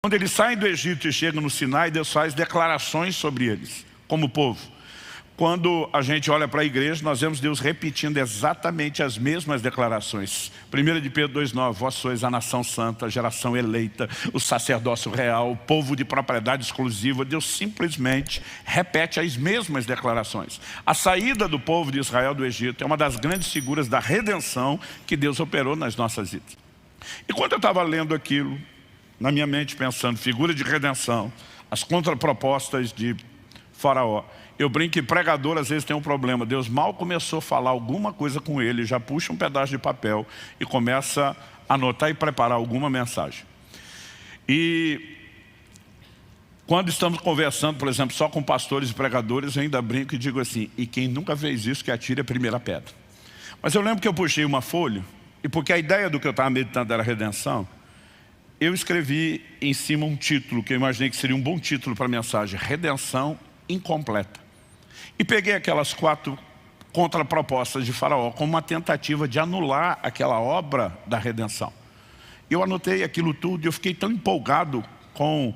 Quando eles saem do Egito e chegam no Sinai, Deus faz declarações sobre eles, como povo. Quando a gente olha para a igreja, nós vemos Deus repetindo exatamente as mesmas declarações. 1 de Pedro 2,9, vós sois a nação santa, a geração eleita, o sacerdócio real, o povo de propriedade exclusiva. Deus simplesmente repete as mesmas declarações. A saída do povo de Israel do Egito é uma das grandes figuras da redenção que Deus operou nas nossas vidas. E quando eu estava lendo aquilo, na minha mente pensando, figura de redenção, as contrapropostas de Faraó, eu brinco que pregador às vezes tem um problema. Deus mal começou a falar alguma coisa com ele, já puxa um pedaço de papel e começa a anotar e preparar alguma mensagem. E quando estamos conversando, por exemplo, só com pastores e pregadores, eu ainda brinco e digo assim, e quem nunca fez isso, que atire a primeira pedra. Mas eu lembro que eu puxei uma folha, e porque a ideia do que eu estava meditando era redenção, eu escrevi em cima um título, que eu imaginei que seria um bom título para a mensagem, Redenção Incompleta. E peguei aquelas 4 contrapropostas de Faraó como uma tentativa de anular aquela obra da redenção. Eu anotei aquilo tudo e eu fiquei tão empolgado com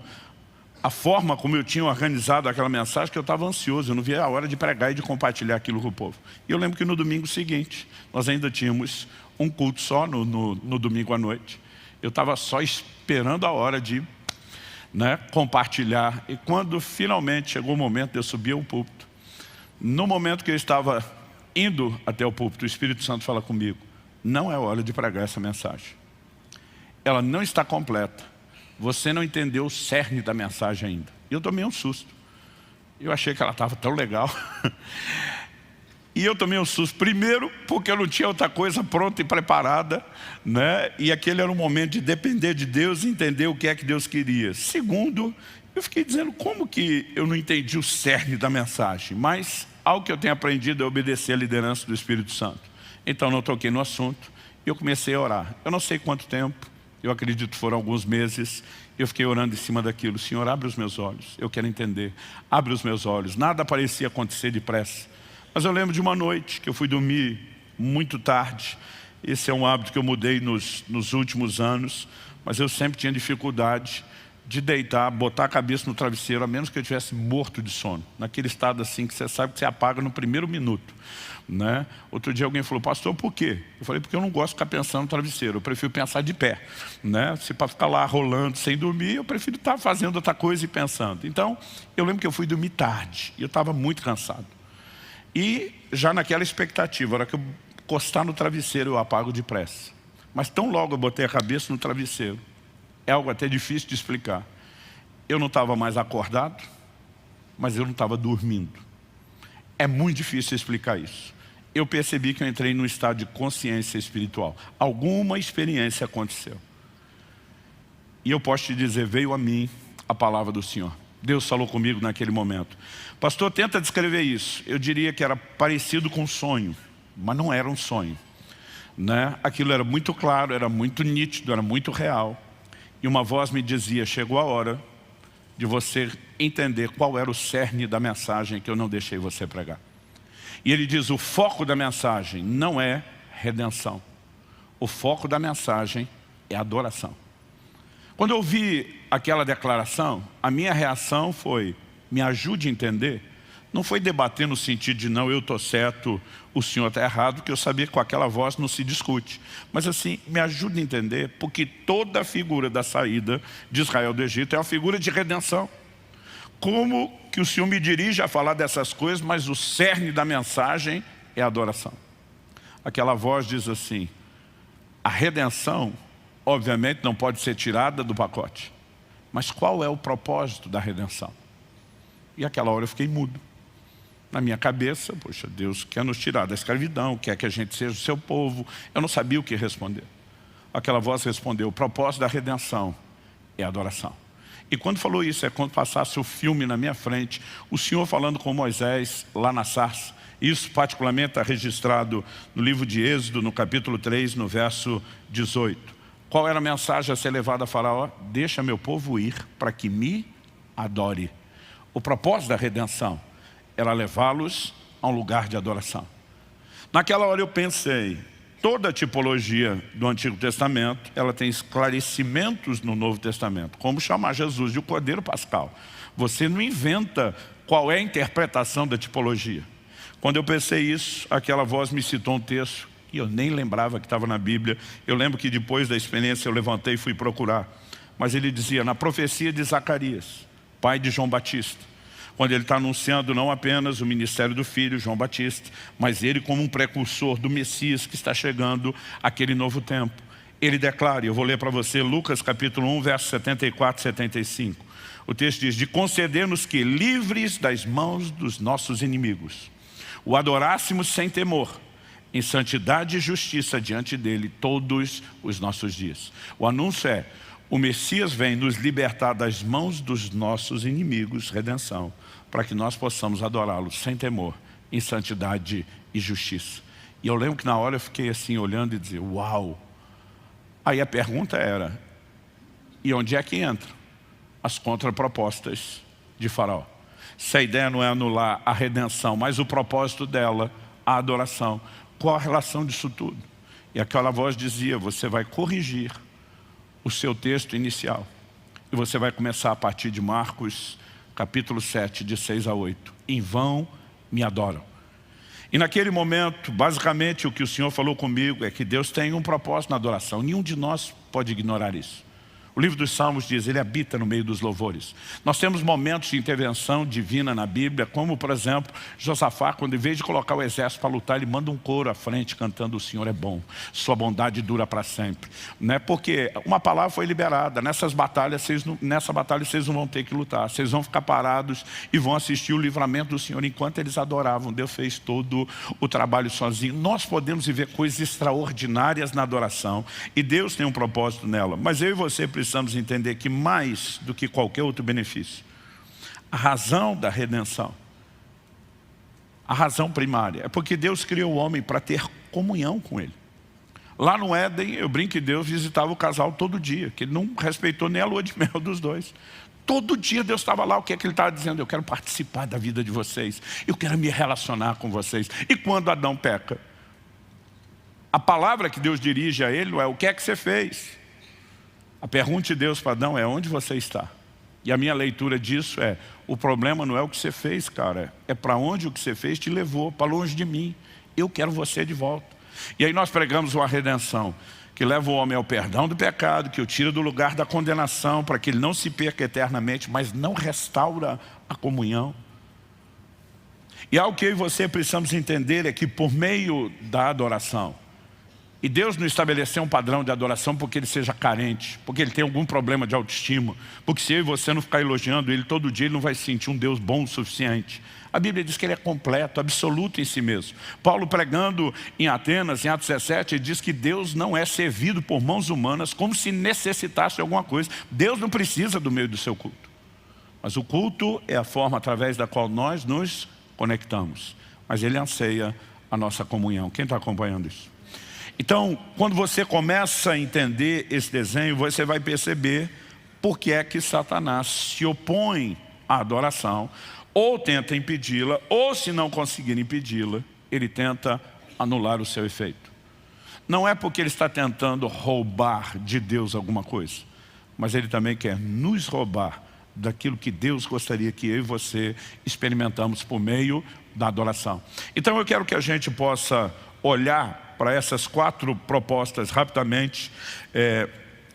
a forma como eu tinha organizado aquela mensagem que eu estava ansioso, eu não via a hora de pregar e de compartilhar aquilo com o povo. E eu lembro que no domingo seguinte, nós ainda tínhamos um culto só no domingo à noite. Eu estava só esperando a hora de compartilhar. E quando finalmente chegou o momento de eu subir ao púlpito, no momento que eu estava indo até o púlpito, o Espírito Santo fala comigo, não é hora de pregar essa mensagem. Ela não está completa. Você não entendeu o cerne da mensagem ainda. E eu tomei um susto. Eu achei que ela estava tão legal. E eu tomei um susto, primeiro, porque eu não tinha outra coisa pronta e preparada, e aquele era um momento de depender de Deus e entender o que é que Deus queria. Segundo, eu fiquei dizendo, como que eu não entendi o cerne da mensagem? Mas algo que eu tenho aprendido é obedecer à liderança do Espírito Santo. Então não toquei no assunto e eu comecei a orar. Eu não sei quanto tempo, eu acredito que foram alguns meses, eu fiquei orando em cima daquilo. Senhor, abre os meus olhos, eu quero entender. Abre os meus olhos. Nada parecia acontecer depressa. Mas eu lembro de uma noite que eu fui dormir muito tarde. Esse é um hábito que eu mudei nos últimos anos, mas eu sempre tinha dificuldade de deitar, botar a cabeça no travesseiro, a menos que eu estivesse morto de sono. Naquele estado assim que você sabe que você apaga no primeiro minuto. Outro dia alguém falou, pastor, por quê? Eu falei, porque eu não gosto de ficar pensando no travesseiro, eu prefiro pensar de pé. Se para ficar lá rolando sem dormir, eu prefiro estar fazendo outra coisa e pensando. Então, eu lembro que eu fui dormir tarde, e eu estava muito cansado. E já naquela expectativa, a hora que eu encostar no travesseiro, eu apago depressa. Mas tão logo eu botei a cabeça no travesseiro, é algo até difícil de explicar. Eu não estava mais acordado, mas eu não estava dormindo. É muito difícil explicar isso. Eu percebi que eu entrei num estado de consciência espiritual. Alguma experiência aconteceu. E eu posso te dizer, veio a mim a palavra do Senhor. Deus falou comigo naquele momento. Pastor, tenta descrever isso. Eu diria que era parecido com um sonho, mas não era um sonho. Aquilo era muito claro, era muito nítido, era muito real. E uma voz me dizia, chegou a hora de você entender qual era o cerne da mensagem que eu não deixei você pregar. E ele diz, o foco da mensagem não é redenção. O foco da mensagem é adoração. Quando eu ouvi aquela declaração, a minha reação foi, me ajude a entender. Não foi debater no sentido de não, eu estou certo, o senhor está errado, porque eu sabia que com aquela voz não se discute. Mas assim, me ajude a entender, porque toda a figura da saída de Israel do Egito é uma figura de redenção. Como que o Senhor me dirige a falar dessas coisas, mas o cerne da mensagem é a adoração. Aquela voz diz assim, a redenção, obviamente, não pode ser tirada do pacote. Mas qual é o propósito da redenção? E aquela hora eu fiquei mudo. Na minha cabeça, poxa, Deus quer nos tirar da escravidão, quer que a gente seja o seu povo. Eu não sabia o que responder. Aquela voz respondeu, o propósito da redenção é a adoração. E quando falou isso, é quando passasse o filme na minha frente, o Senhor falando com Moisés lá na sarça. Isso particularmente está registrado no livro de Êxodo, no capítulo 3, no verso 18. Qual era a mensagem a ser levada a Faraó? Deixa meu povo ir para que me adore. O propósito da redenção era levá-los a um lugar de adoração. Naquela hora eu pensei, toda a tipologia do Antigo Testamento, ela tem esclarecimentos no Novo Testamento. Como chamar Jesus de o Cordeiro Pascal. Você não inventa qual é a interpretação da tipologia. Quando eu pensei isso, aquela voz me citou um texto e eu nem lembrava que estava na Bíblia. Eu lembro que depois da experiência eu levantei e fui procurar. Mas ele dizia, na profecia de Zacarias, pai de João Batista, quando ele está anunciando não apenas o ministério do filho, João Batista, mas ele como um precursor do Messias que está chegando àquele novo tempo. Ele declara, eu vou ler para você, Lucas capítulo 1, versos 74 e 75. O texto diz, de conceder-nos que, livres das mãos dos nossos inimigos, o adorássemos sem temor, em santidade e justiça diante dele todos os nossos dias. O anúncio é, o Messias vem nos libertar das mãos dos nossos inimigos, redenção, para que nós possamos adorá-lo sem temor, em santidade e justiça. E eu lembro que na hora eu fiquei assim olhando e dizia, uau! Aí a pergunta era, e onde é que entra as contrapropostas de Faraó? Se a ideia não é anular a redenção, mas o propósito dela, a adoração, qual a relação disso tudo? E aquela voz dizia, você vai corrigir o seu texto inicial. E você vai começar a partir de Marcos, capítulo 7, de 6 a 8. Em vão me adoram. E naquele momento, basicamente, o que o Senhor falou comigo é que Deus tem um propósito na adoração. Nenhum de nós pode ignorar isso. O livro dos Salmos diz, ele habita no meio dos louvores. Nós temos momentos de intervenção divina na Bíblia, como, por exemplo, Josafá, quando em vez de colocar o exército para lutar, ele manda um coro à frente cantando, o Senhor é bom, sua bondade dura para sempre. Né? Porque uma palavra foi liberada, nessa batalha vocês não vão ter que lutar, vocês vão ficar parados e vão assistir o livramento do Senhor enquanto eles adoravam. Deus fez todo o trabalho sozinho. Nós podemos viver coisas extraordinárias na adoração e Deus tem um propósito nela, mas eu e você precisamos entender que mais do que qualquer outro benefício, a razão da redenção, a razão primária, é porque Deus criou o homem para ter comunhão com Ele. Lá no Éden, eu brinco que Deus visitava o casal todo dia, que Ele não respeitou nem a lua de mel dos dois. Todo dia Deus estava lá, o que é que Ele estava dizendo? Eu quero participar da vida de vocês, eu quero me relacionar com vocês. E quando Adão peca, a palavra que Deus dirige a ele não é o que é que você fez. A pergunta de Deus para Adão é onde você está? E a minha leitura disso é, o problema não é o que você fez, cara, é para onde o que você fez te levou, para longe de mim. Eu quero você de volta. E aí nós pregamos uma redenção que leva o homem ao perdão do pecado, que o tira do lugar da condenação, para que ele não se perca eternamente, mas não restaura a comunhão. E algo que eu e você precisamos entender é que por meio da adoração, e Deus não estabeleceu um padrão de adoração porque Ele seja carente, porque Ele tem algum problema de autoestima, porque se eu e você não ficar elogiando Ele todo dia, Ele não vai se sentir um Deus bom o suficiente. A Bíblia diz que Ele é completo, absoluto em si mesmo. Paulo pregando em Atenas, em Atos 17, ele diz que Deus não é servido por mãos humanas como se necessitasse de alguma coisa. Deus não precisa do meio do seu culto. Mas o culto é a forma através da qual nós nos conectamos. Mas Ele anseia a nossa comunhão. Quem está acompanhando isso? Então, quando você começa a entender esse desenho, você vai perceber por que é que Satanás se opõe à adoração, ou tenta impedi-la, ou se não conseguir impedi-la, ele tenta anular o seu efeito. Não é porque ele está tentando roubar de Deus alguma coisa, mas ele também quer nos roubar daquilo que Deus gostaria que eu e você experimentamos por meio da adoração. Então eu quero que a gente possa olhar para essas 4 propostas rapidamente,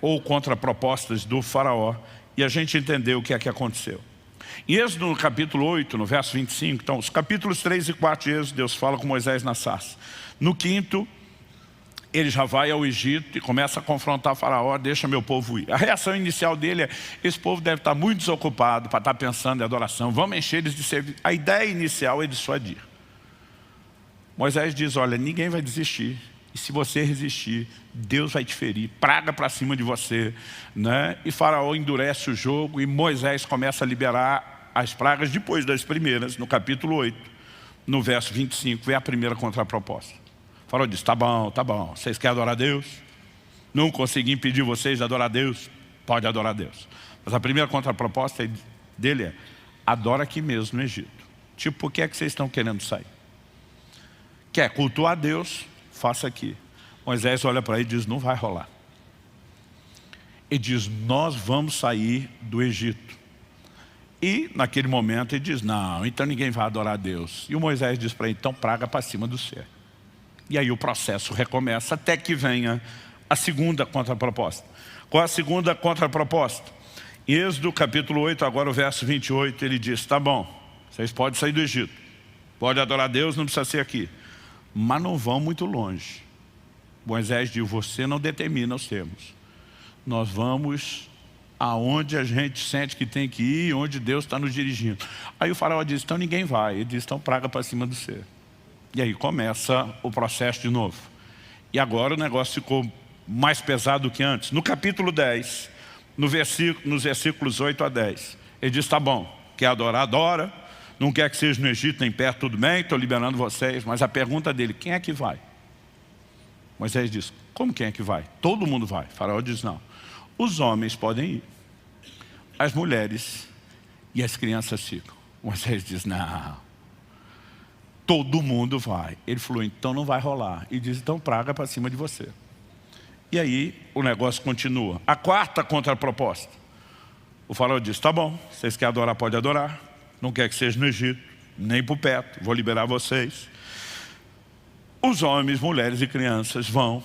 ou contrapropostas do faraó, e a gente entender o que é que aconteceu. Em Êxodo, no capítulo 8, no verso 25, então, os capítulos 3 e 4 de Êxodo, Deus fala com Moisés na sarça. No 5º, ele já vai ao Egito e começa a confrontar Faraó, deixa meu povo ir. A reação inicial dele é, esse povo deve estar muito desocupado para estar pensando em adoração, vamos encher eles de serviço. A ideia inicial é dissuadir. Moisés diz, olha, ninguém vai desistir. E se você resistir, Deus vai te ferir, praga para cima de você. Né? E Faraó endurece o jogo e Moisés começa a liberar as pragas depois das primeiras, no capítulo 8. No verso 25, vem a primeira contraproposta. O Faraó diz, tá bom, vocês querem adorar a Deus? Não consegui impedir vocês de adorar a Deus? Pode adorar a Deus. Mas a primeira contraproposta dele é, adora aqui mesmo no Egito. Tipo, por que é que vocês estão querendo sair? Quer cultuar a Deus? Faça aqui. Moisés olha para ele e diz, não vai rolar. Ele diz, nós vamos sair do Egito. E naquele momento ele diz, não, então ninguém vai adorar a Deus. E o Moisés diz para ele, então praga para cima do céu. E aí o processo recomeça até que venha a segunda contraproposta. Qual a segunda contraproposta? Em Êxodo capítulo 8, agora o verso 28, ele diz, tá bom, vocês podem sair do Egito, podem adorar a Deus, não precisa ser aqui, mas não vão muito longe. Moisés diz, você não determina os termos. Nós vamos aonde a gente sente que tem que ir, onde Deus está nos dirigindo. Aí o faraó diz, então ninguém vai. Ele diz, então praga para cima do céu. E aí começa o processo de novo. E agora o negócio ficou mais pesado do que antes. No capítulo 10, nos versículos 8 a 10, ele diz, tá bom, quer adorar, adora. Não quer que seja no Egito nem perto, tudo bem, estou liberando vocês. Mas a pergunta dele, quem é que vai? Moisés diz, como quem é que vai? Todo mundo vai. O faraó diz, não. Os homens podem ir, as mulheres e as crianças ficam. Moisés diz, não, todo mundo vai. Ele falou, então não vai rolar. E diz, então praga para cima de você. E aí o negócio continua. A quarta contraproposta. O faraó diz, tá bom, vocês querem adorar, pode adorar. Não quer que seja no Egito, nem por perto, vou liberar vocês. Os homens, mulheres e crianças vão.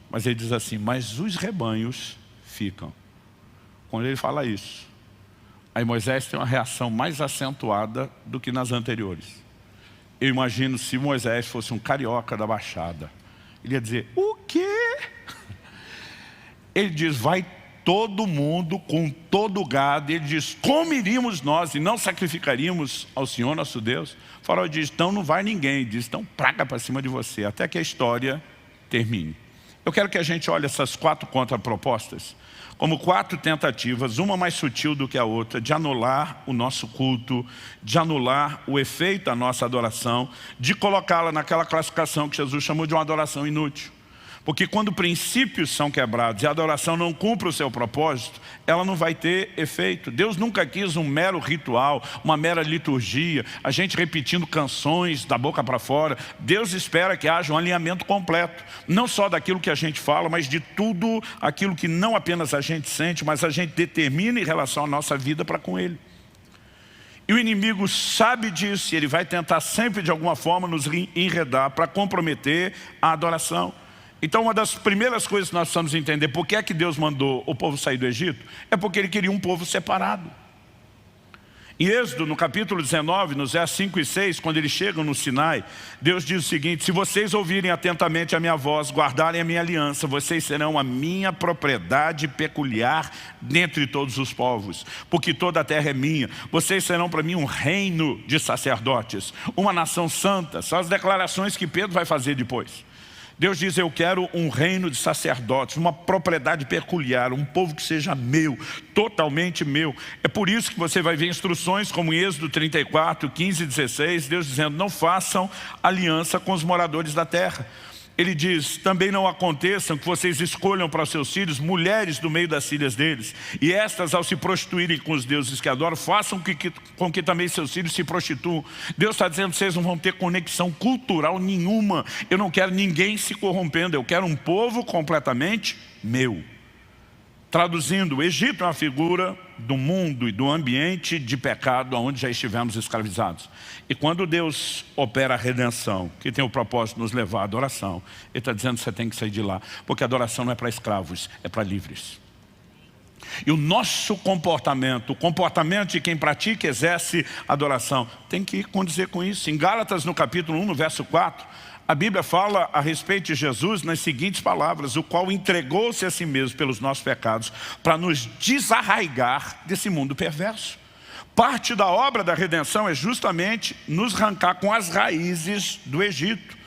Mas ele diz assim, mas os rebanhos ficam. Quando ele fala isso, aí Moisés tem uma reação mais acentuada do que nas anteriores. Eu imagino se Moisés fosse um carioca da Baixada, ele ia dizer, o quê? Ele diz, vai todo mundo com todo o gado. Ele diz, como iríamos nós e não sacrificaríamos ao Senhor nosso Deus? O faraó diz, então não vai ninguém. Ele diz, então praga para cima de você, até que a história termine. Eu quero que a gente olhe essas quatro contrapropostas como quatro tentativas, uma mais sutil do que a outra, de anular o nosso culto, de anular o efeito da nossa adoração, de colocá-la naquela classificação que Jesus chamou de uma adoração inútil. Porque quando princípios são quebrados e a adoração não cumpre o seu propósito, ela não vai ter efeito. Deus nunca quis um mero ritual, uma mera liturgia, a gente repetindo canções da boca para fora. Deus espera que haja um alinhamento completo, não só daquilo que a gente fala, mas de tudo aquilo que não apenas a gente sente, mas a gente determina em relação à nossa vida para com Ele. E o inimigo sabe disso e ele vai tentar sempre de alguma forma nos enredar para comprometer a adoração. Então uma das primeiras coisas que nós precisamos entender, por que é que Deus mandou o povo sair do Egito? É porque Ele queria um povo separado. Em Êxodo, no capítulo 19, nos versos 5 e 6, quando eles chegam no Sinai, Deus diz o seguinte, se vocês ouvirem atentamente a minha voz, guardarem a minha aliança, vocês serão a minha propriedade peculiar dentre todos os povos, porque toda a terra é minha. Vocês serão para mim um reino de sacerdotes, uma nação santa. São as declarações que Pedro vai fazer depois. Deus diz, eu quero um reino de sacerdotes, uma propriedade peculiar, um povo que seja meu, totalmente meu. É por isso que você vai ver instruções como em Êxodo 34, 15 e 16, Deus dizendo, não façam aliança com os moradores da terra. Ele diz, também não aconteçam que vocês escolham para os seus filhos mulheres do meio das filhas deles, e estas ao se prostituírem com os deuses que adoram, façam com que também seus filhos se prostituam. Deus está dizendo, vocês não vão ter conexão cultural nenhuma. Eu não quero ninguém se corrompendo, eu quero um povo completamente meu. Traduzindo, o Egito é uma figura do mundo e do ambiente de pecado onde já estivemos escravizados. E quando Deus opera a redenção, que tem o propósito de nos levar à adoração, Ele está dizendo que você tem que sair de lá, porque a adoração não é para escravos, é para livres. E o nosso comportamento, o comportamento de quem pratica e exerce adoração, tem que condizer com isso. Em Gálatas, no capítulo 1, no verso 4, a Bíblia fala a respeito de Jesus nas seguintes palavras, o qual entregou-se a si mesmo pelos nossos pecados para nos desarraigar desse mundo perverso. Parte da obra da redenção é justamente nos arrancar com as raízes do Egito.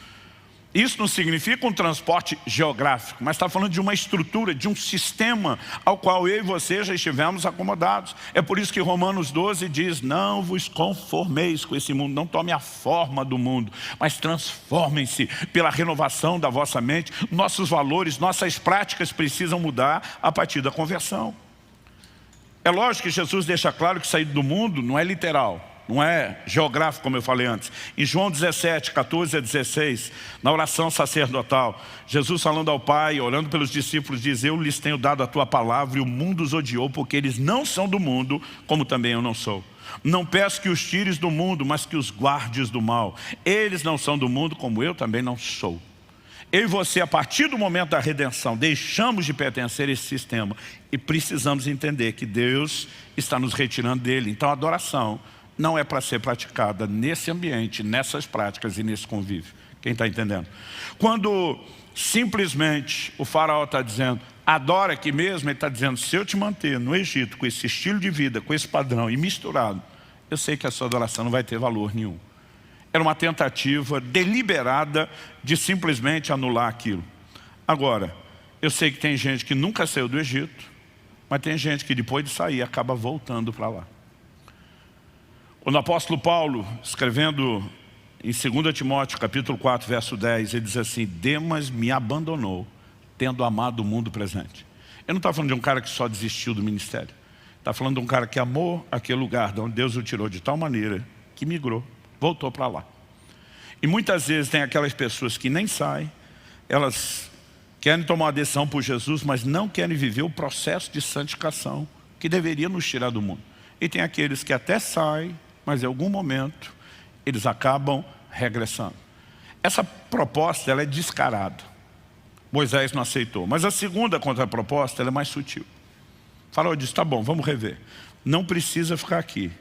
Isso não significa um transporte geográfico, mas está falando de uma estrutura, de um sistema ao qual eu e você já estivemos acomodados. É por isso que Romanos 12 diz, não vos conformeis com esse mundo, não tome a forma do mundo, mas transformem-se pela renovação da vossa mente. Nossos valores, nossas práticas precisam mudar a partir da conversão. É lógico que Jesus deixa claro que sair do mundo não é literal. não é geográfico como eu falei antes. Em João 17, 14 a 16, na oração sacerdotal, Jesus falando ao Pai, orando pelos discípulos, diz: eu lhes tenho dado a tua palavra e o mundo os odiou, porque eles não são do mundo, como também eu não sou. Não peço que os tires do mundo, mas que os guardes do mal. Eles não são do mundo, como eu também não sou. Eu e você, a partir do momento da redenção, deixamos de pertencer a esse sistema e precisamos entender que Deus está nos retirando dele. Então a adoração não é para ser praticada nesse ambiente, nessas práticas e nesse convívio. Quem está entendendo? Quando simplesmente o faraó está dizendo, adora aqui mesmo, ele está dizendo, se eu te manter no Egito com esse estilo de vida, com esse padrão e misturado, eu sei que a sua adoração não vai ter valor nenhum. Era uma tentativa deliberada de simplesmente anular aquilo. Agora, eu sei que tem gente que nunca saiu do Egito, mas tem gente que depois de sair acaba voltando para lá. Quando o apóstolo Paulo, escrevendo em 2 Timóteo, capítulo 4, verso 10, ele diz assim, Demas me abandonou, tendo amado o mundo presente. Ele não está falando de um cara que só desistiu do ministério. Está falando de um cara que amou aquele lugar de onde Deus o tirou de tal maneira que migrou, voltou para lá. E muitas vezes tem aquelas pessoas que nem saem, elas querem tomar uma decisão por Jesus, mas não querem viver o processo de santificação que deveria nos tirar do mundo. E tem aqueles que até saem, mas em algum momento eles acabam regressando. Essa proposta ela é descarada. Moisés não aceitou. Mas a segunda contraproposta ela é mais sutil. O faraó disse, tá bom, vamos rever. Não precisa ficar aqui.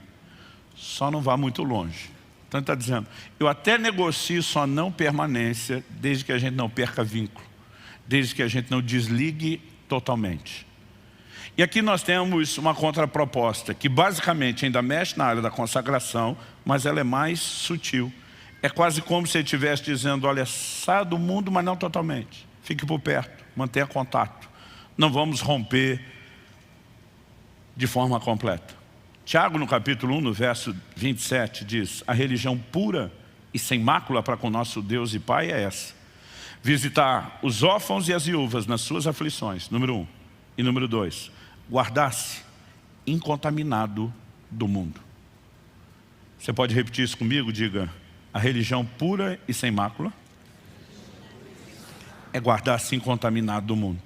Só não vá muito longe. Então ele está dizendo, eu até negocio só não permanência, desde que a gente não perca vínculo. Desde que a gente não desligue totalmente. E aqui nós temos uma contraproposta, que basicamente ainda mexe na área da consagração, mas ela é mais sutil. É quase como se ele estivesse dizendo, olha, saia do mundo, mas não totalmente. Fique por perto, mantenha contato. Não vamos romper de forma completa. Tiago, no capítulo 1, no verso 27, diz, a religião pura e sem mácula para com nosso Deus e Pai é essa. Visitar os órfãos e as viúvas nas suas aflições, número 1. E número 2, guardar-se incontaminado do mundo. Você pode repetir isso comigo? Diga, a religião pura e sem mácula é guardar-se incontaminado do mundo.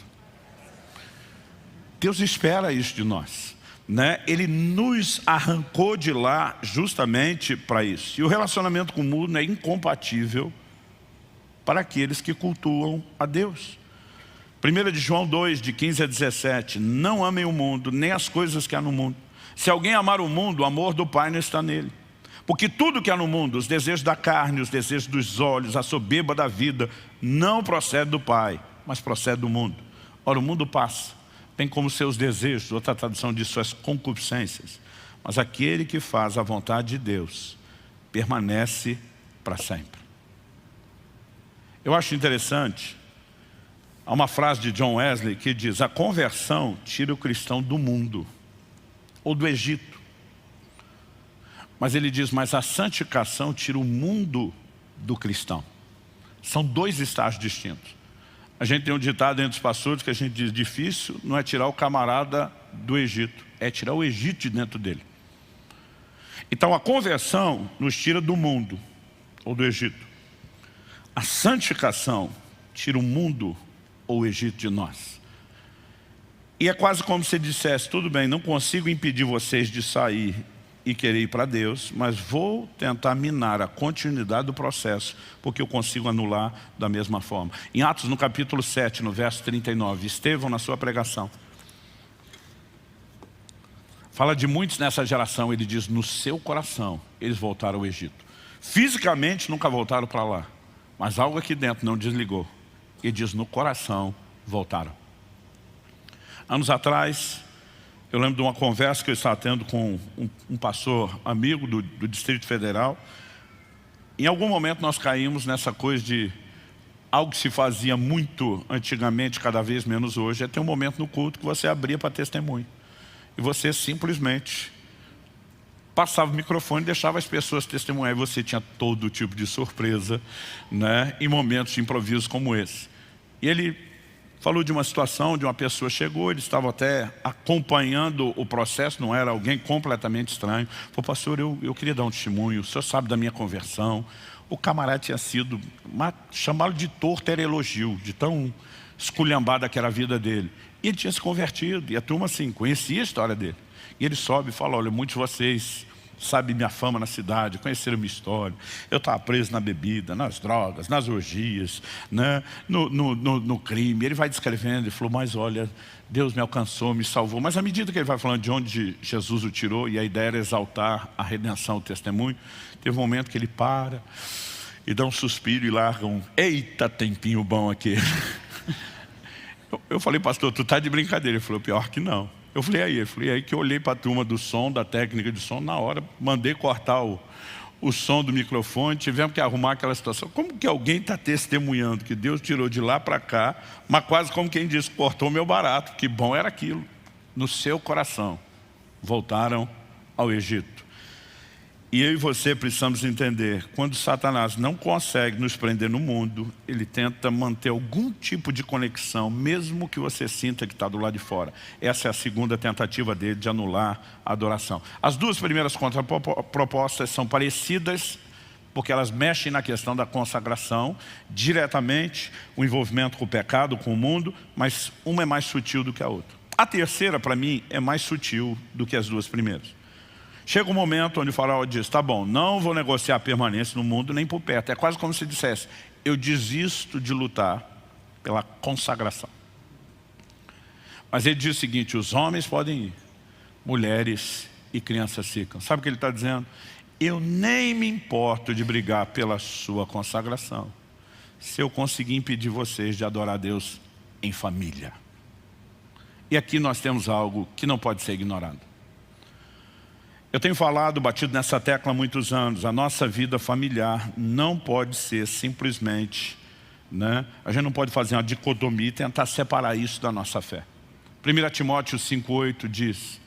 Deus espera isso de nós, né? Ele nos arrancou de lá justamente para isso. E o relacionamento com o mundo é incompatível para aqueles que cultuam a Deus. 1 de João 2, de 15 a 17, não amem o mundo, nem as coisas que há no mundo. Se alguém amar o mundo, o amor do Pai não está nele. Porque tudo que há no mundo, os desejos da carne, os desejos dos olhos, a soberba da vida, não procede do Pai, mas procede do mundo. Ora, o mundo passa, tem como seus desejos, outra tradução diz suas concupiscências. Mas aquele que faz a vontade de Deus, permanece para sempre. Eu acho interessante, há uma frase de John Wesley que diz, a conversão tira o cristão do mundo, ou do Egito. Mas ele diz, mas a santificação tira o mundo do cristão. São dois estágios distintos. A gente tem um ditado entre os pastores que a gente diz, difícil não é tirar o camarada do Egito, é tirar o Egito de dentro dele. Então a conversão nos tira do mundo, ou do Egito. A santificação tira o mundo ou o Egito de nós. E é quase como se dissesse, tudo bem, não consigo impedir vocês de sair e querer ir para Deus, mas vou tentar minar a continuidade do processo, porque eu consigo anular da mesma forma. Em Atos, no capítulo 7, no verso 39, Estevão, na sua pregação, fala de muitos nessa geração, ele diz, no seu coração, eles voltaram ao Egito. Fisicamente, nunca voltaram para lá, mas algo aqui dentro não desligou. E diz, no coração, voltaram. Anos atrás, eu lembro de uma conversa que eu estava tendo com um pastor amigo do Distrito Federal. Em algum momento nós caímos nessa coisa de algo que se fazia muito antigamente, cada vez menos hoje, é ter um momento no culto que você abria para testemunho. E você simplesmente passava o microfone e deixava as pessoas testemunhar. E você tinha todo tipo de surpresa, né, em momentos de improviso como esse. E ele falou de uma situação, de uma pessoa chegou, ele estava até acompanhando o processo, não era alguém completamente estranho. Falou, pastor, eu queria dar um testemunho, o senhor sabe da minha conversão. O camarada tinha sido, chamá-lo de torto era elogio, de tão esculhambada que era a vida dele. E ele tinha se convertido, e a turma assim, conhecia a história dele. E ele sobe e fala, olha, muitos de vocês sabem minha fama na cidade, conheceram minha história. Eu estava preso na bebida, nas drogas, nas orgias, né? no crime. Ele vai descrevendo, ele falou, mas olha, Deus me alcançou, me salvou. Mas à medida que ele vai falando de onde Jesus o tirou, e a ideia era exaltar a redenção, o testemunho, teve um momento que ele para e dá um suspiro e larga um, eita tempinho bom aqui. Eu falei, pastor, tu tá de brincadeira? Ele falou, pior que não. Eu falei, aí? Ele falou, aí que eu olhei para a turma do som, da técnica de som, na hora, mandei cortar o som do microfone, tivemos que arrumar aquela situação. Como que alguém está testemunhando que Deus tirou de lá para cá, mas quase como quem disse, cortou o meu barato, que bom era aquilo. No seu coração, voltaram ao Egito. E eu e você precisamos entender, quando Satanás não consegue nos prender no mundo, ele tenta manter algum tipo de conexão, mesmo que você sinta que está do lado de fora. Essa é a segunda tentativa dele de anular a adoração. As duas primeiras contrapropostas são parecidas, porque elas mexem na questão da consagração, diretamente, o envolvimento com o pecado, com o mundo, mas uma é mais sutil do que a outra. A terceira, para mim, é mais sutil do que as duas primeiras. Chega um momento onde o faraó diz, tá bom, não vou negociar a permanência no mundo nem por perto. É quase como se dissesse, eu desisto de lutar pela consagração. Mas ele diz o seguinte, os homens podem ir, mulheres e crianças ficam. Sabe o que ele está dizendo? Eu nem me importo de brigar pela sua consagração, se eu conseguir impedir vocês de adorar a Deus em família. E aqui nós temos algo que não pode ser ignorado. Eu tenho falado, batido nessa tecla há muitos anos, a nossa vida familiar não pode ser simplesmente, né? A gente não pode fazer uma dicotomia e tentar separar isso da nossa fé. 1 Timóteo 5,8 diz,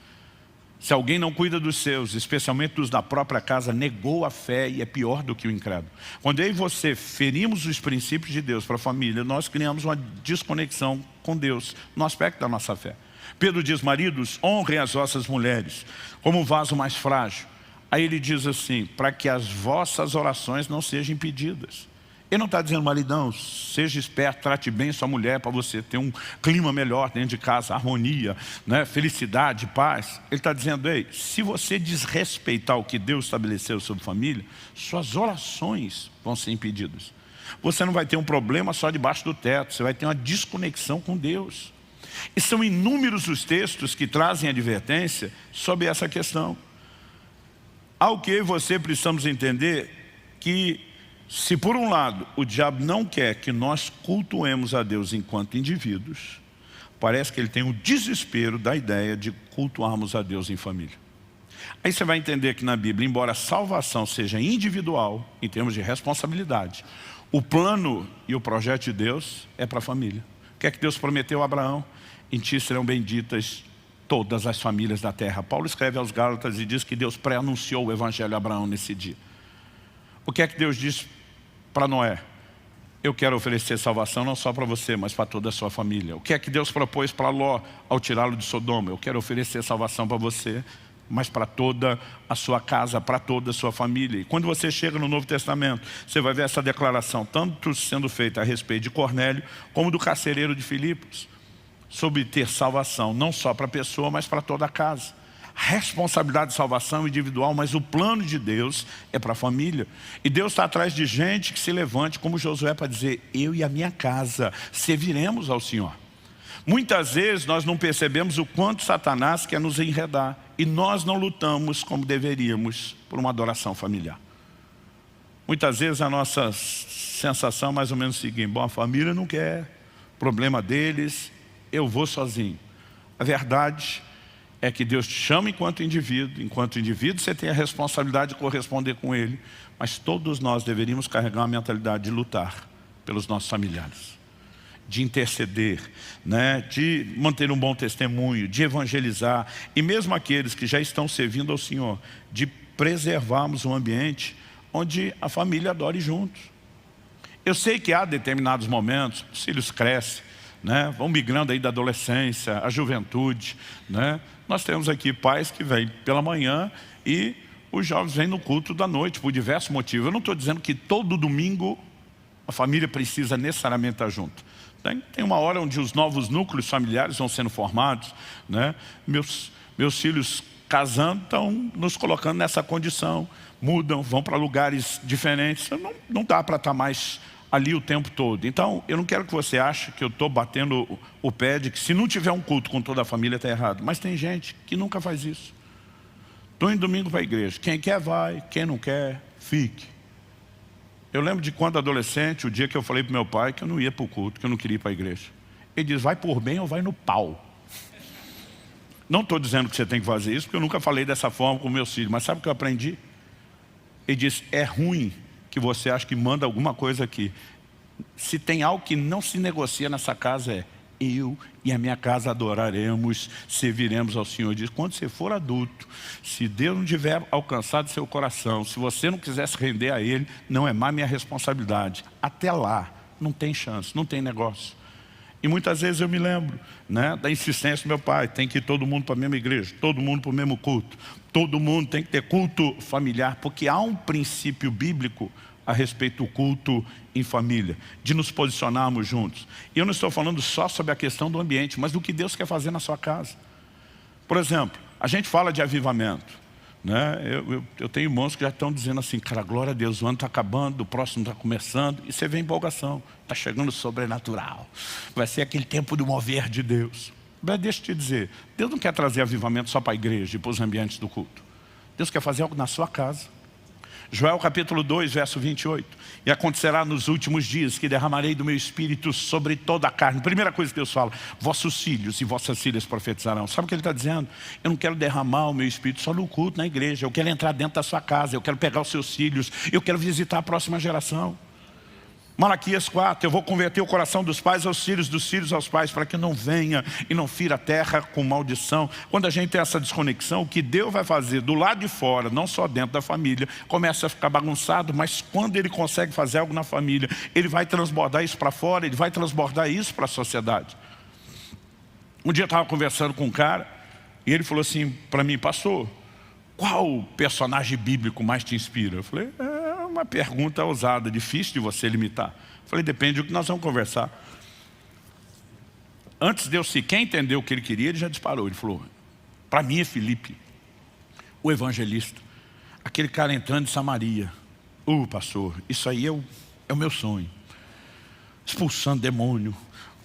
se alguém não cuida dos seus, especialmente dos da própria casa, negou a fé e é pior do que o incrédulo. Quando eu e você ferimos os princípios de Deus para a família, nós criamos uma desconexão com Deus no aspecto da nossa fé. Pedro diz, maridos, honrem as vossas mulheres como o vaso mais frágil. Aí ele diz assim, para que as vossas orações não sejam impedidas. Ele não está dizendo, maridão, seja esperto, trate bem sua mulher para você ter um clima melhor dentro de casa, harmonia, né? Felicidade, paz. Ele está dizendo, ei, se você desrespeitar o que Deus estabeleceu sobre família, suas orações vão ser impedidas. Você não vai ter um problema só debaixo do teto, você vai ter uma desconexão com Deus. E são inúmeros os textos que trazem advertência sobre essa questão. Ao que você precisamos entender que, se por um lado o diabo não quer que nós cultuemos a Deus enquanto indivíduos, parece que ele tem o desespero da ideia de cultuarmos a Deus em família. Aí você vai entender que na Bíblia, embora a salvação seja individual, em termos de responsabilidade, o plano e o projeto de Deus é para a família. O que é que Deus prometeu a Abraão? Em ti serão benditas todas as famílias da terra. Paulo escreve aos Gálatas e diz que Deus pré-anunciou o evangelho a Abraão nesse dia. O que é que Deus disse para Noé? Eu quero oferecer salvação não só para você, mas para toda a sua família. O que é que Deus propôs para Ló ao tirá-lo de Sodoma? Eu quero oferecer salvação para você, mas para toda a sua casa, para toda a sua família. E quando você chega no Novo Testamento, você vai ver essa declaração, tanto sendo feita a respeito de Cornélio, como do carcereiro de Filipos, sobre ter salvação, não só para a pessoa, mas para toda a casa. A responsabilidade de salvação individual, mas o plano de Deus é para a família. E Deus está atrás de gente que se levante, como Josué, para dizer, eu e a minha casa serviremos ao Senhor. Muitas vezes nós não percebemos o quanto Satanás quer nos enredar. E nós não lutamos como deveríamos por uma adoração familiar. Muitas vezes a nossa sensação é mais ou menos o seguinte, bom, a família não quer, problema deles, eu vou sozinho. A verdade é que Deus te chama enquanto indivíduo você tem a responsabilidade de corresponder com Ele, mas todos nós deveríamos carregar uma mentalidade de lutar pelos nossos familiares, de interceder, né? De manter um bom testemunho, de evangelizar, e mesmo aqueles que já estão servindo ao Senhor, de preservarmos um ambiente onde a família adore juntos. Eu sei que há determinados momentos, os filhos crescem, né? Vão migrando aí da adolescência, à juventude, né? Nós temos aqui pais que vêm pela manhã e os jovens vêm no culto da noite, por diversos motivos. Eu não estou dizendo que todo domingo a família precisa necessariamente estar junto. Tem uma hora onde os novos núcleos familiares vão sendo formados, né? Meus filhos casando estão nos colocando nessa condição. Mudam, vão para lugares diferentes. Não dá para estar mais ali o tempo todo. Então, eu não quero que você ache que eu estou batendo o pé de que se não tiver um culto com toda a família está errado. Mas tem gente que nunca faz isso. Estou indo domingo para a igreja. Quem quer vai, quem não quer, fique. Eu lembro de quando adolescente, o dia que eu falei para meu pai que eu não ia para o culto, que eu não queria ir para a igreja. Ele diz, vai por bem ou vai no pau. Não estou dizendo que você tem que fazer isso, porque eu nunca falei dessa forma com meus filhos. Mas sabe o que eu aprendi? Ele diz, é ruim que você acha que manda alguma coisa aqui. Se tem algo que não se negocia nessa casa é, eu e a minha casa adoraremos, serviremos ao Senhor. Diz, quando você for adulto, se Deus não tiver alcançado seu coração, se você não quiser se render a Ele, não é mais minha responsabilidade. Até lá, não tem chance, não tem negócio. E muitas vezes eu me lembro, né, da insistência do meu pai, tem que ir todo mundo para a mesma igreja, todo mundo para o mesmo culto, todo mundo tem que ter culto familiar, porque há um princípio bíblico a respeito do culto em família, de nos posicionarmos juntos. E eu não estou falando só sobre a questão do ambiente, mas do que Deus quer fazer na sua casa. Por exemplo, a gente fala de avivamento, né? Eu tenho irmãos que já estão dizendo assim, cara, glória a Deus, o ano está acabando, o próximo está começando, e você vê empolgação, está chegando o sobrenatural, vai ser aquele tempo do mover de Deus. Mas deixa eu te dizer, Deus não quer trazer avivamento só para a igreja e para os ambientes do culto. Deus quer fazer algo na sua casa. Joel capítulo 2, verso 28. E acontecerá nos últimos dias que derramarei do meu espírito sobre toda a carne. Primeira coisa que Deus fala, vossos filhos e vossas filhas profetizarão. Sabe o que Ele está dizendo? Eu não quero derramar o meu espírito só no culto, na igreja. Eu quero entrar dentro da sua casa, eu quero pegar os seus filhos, eu quero visitar a próxima geração. Malaquias 4, eu vou converter o coração dos pais dos filhos aos pais, para que não venha e não fira a terra com maldição. Quando a gente tem essa desconexão, o que Deus vai fazer do lado de fora, não só dentro da família, começa a ficar bagunçado, mas quando Ele consegue fazer algo na família, Ele vai transbordar isso para fora, Ele vai transbordar isso para a sociedade. Um dia eu estava conversando com um cara, e ele falou assim para mim, pastor, qual personagem bíblico mais te inspira? Eu falei, uma pergunta ousada, difícil de você limitar. Eu falei, depende do que nós vamos conversar. Antes de eu sequer entender o que ele queria, ele já disparou. Ele falou, para mim é Filipe, o evangelista. Aquele cara entrando em Samaria. Pastor, isso aí é o meu sonho. Expulsando demônio,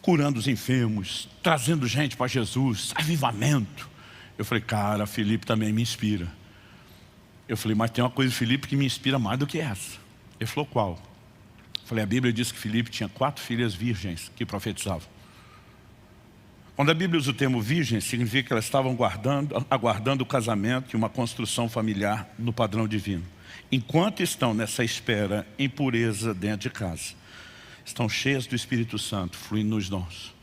curando os enfermos, trazendo gente para Jesus, avivamento. Eu falei, cara, Filipe também me inspira. Eu falei, mas tem uma coisa, Filipe, que me inspira mais do que essa. Ele falou, qual? Eu falei, a Bíblia diz que Filipe tinha 4 filhas virgens que profetizavam. Quando a Bíblia usa o termo virgem, significa que elas estavam aguardando o casamento e uma construção familiar no padrão divino. Enquanto estão nessa espera em pureza dentro de casa, estão cheias do Espírito Santo, fluindo nos dons.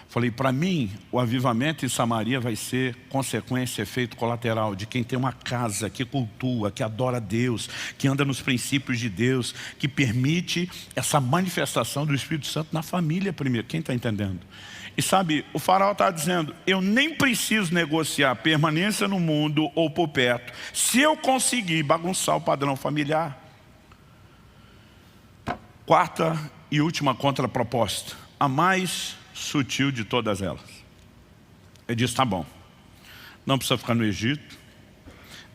Falei, para mim, o avivamento em Samaria vai ser consequência, efeito colateral de quem tem uma casa que cultua, que adora a Deus, que anda nos princípios de Deus, que permite essa manifestação do Espírito Santo na família primeiro. Quem está entendendo? E sabe, o faraó está dizendo, eu nem preciso negociar permanência no mundo ou por perto, se eu conseguir bagunçar o padrão familiar. Quarta e última contraproposta, a mais sutil de todas elas. Ele diz, tá bom, não precisa ficar no Egito,